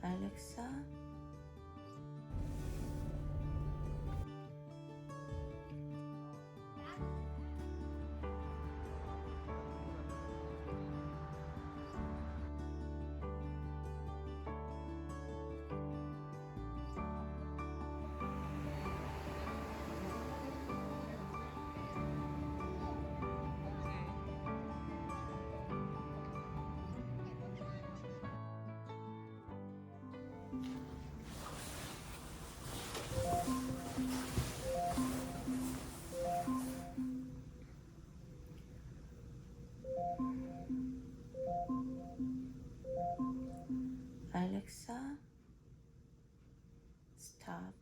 알렉사, 알렉사, 스탑.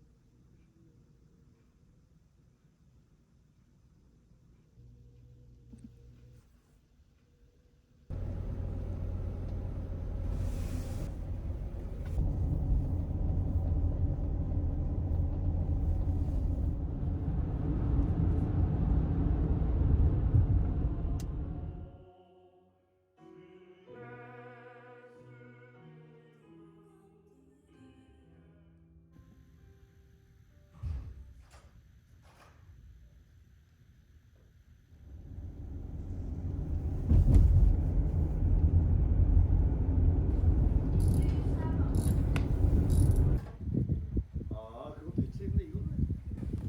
아 그것도 있지. 근데 이거는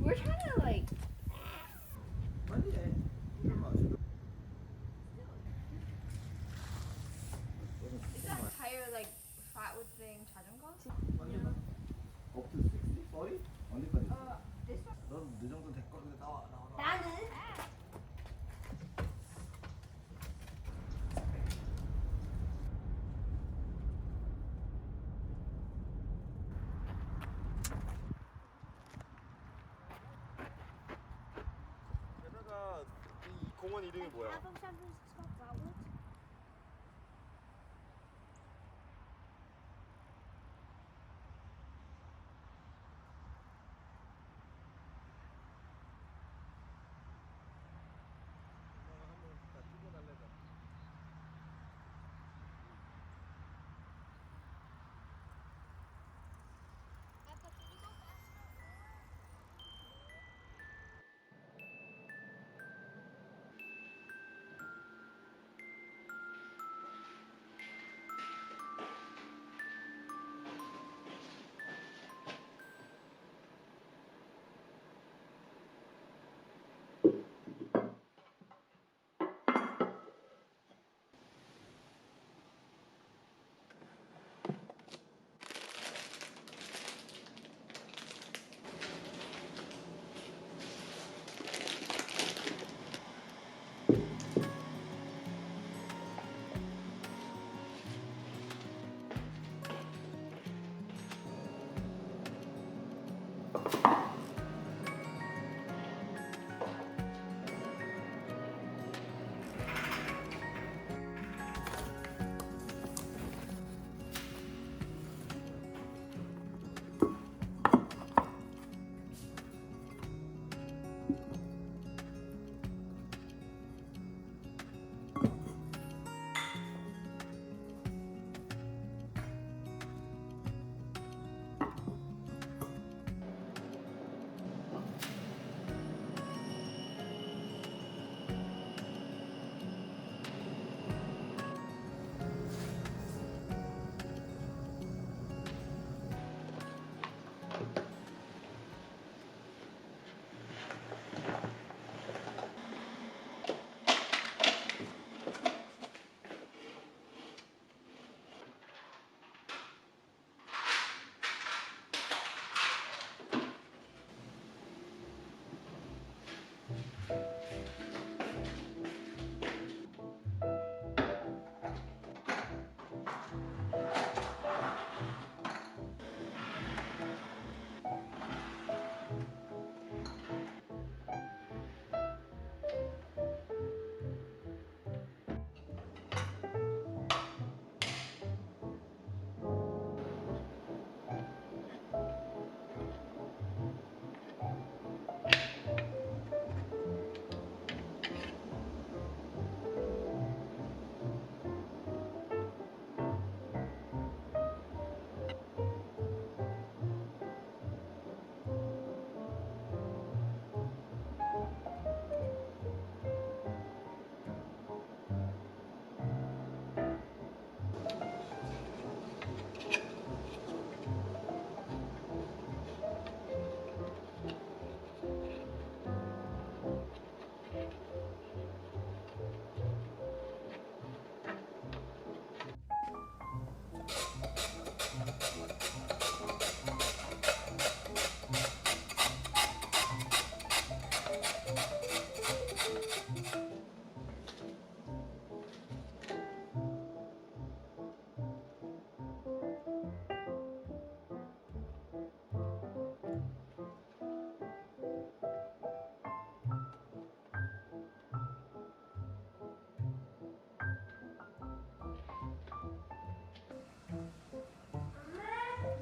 We're trying to like. 아니네. 이걸 맞추면 Is that tire like flat with thing 자전거? 아니야. 업투 60? 40? 언제까지? This one. 넌 정도 될걸. 근데 나와. 나는. 게다가 이 공원 이름이 뭐야? Half of San Francisco flowers. 한번 다 찍어달래자.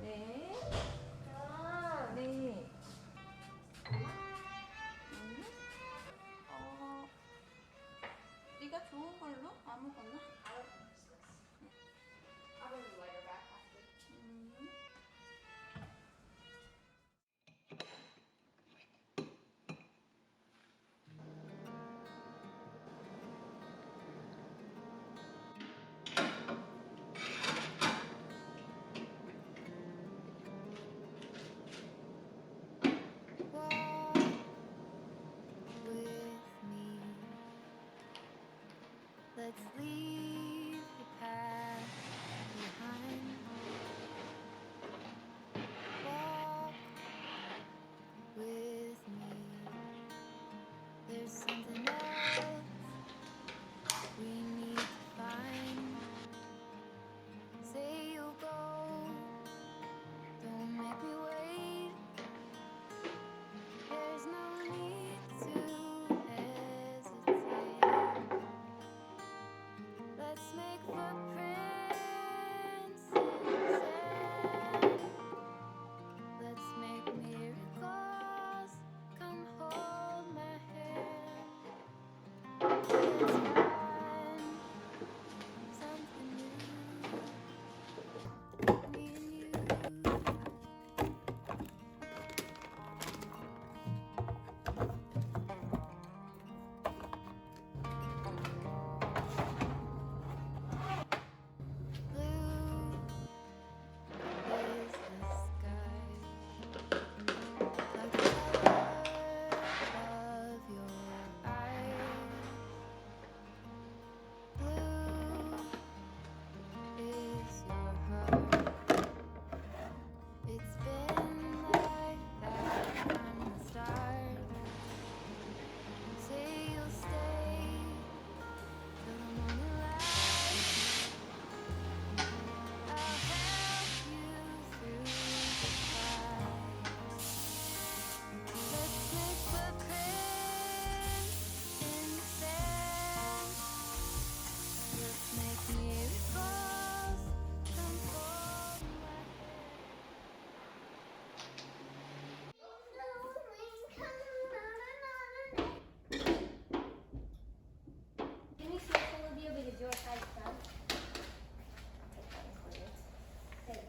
네. 네. 네가 좋은 걸로 아무거나. Walk with me. Let's leave the past behind. Walk with me. There's something else we need to find. Say you'll go. Don't make me wait. There's no need to hesitate. Let's make footprints in sand. Let's make miracles. Come hold my hand. Let's find something new. Me and you. Blue is the sky, like the color of your eyes. Blue is your heart. It's been like that from the start. Say you'll stay till the morning light. I'll help you through the fight. Let's make footprints in the sand. Let's make miracles. Come hold my Can you see Olivia because your side's done? Thanks.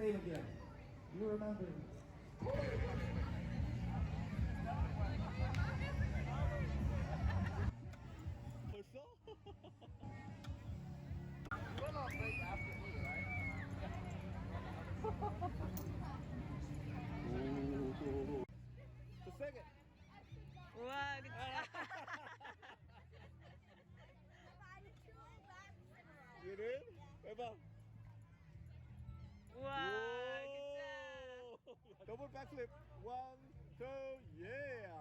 same again. You remember. 벌써? 오. 더 세게. 우와, 그치. 얘는 해봐. 우와, 오. 더블 백슬립. 1, 2, yeah.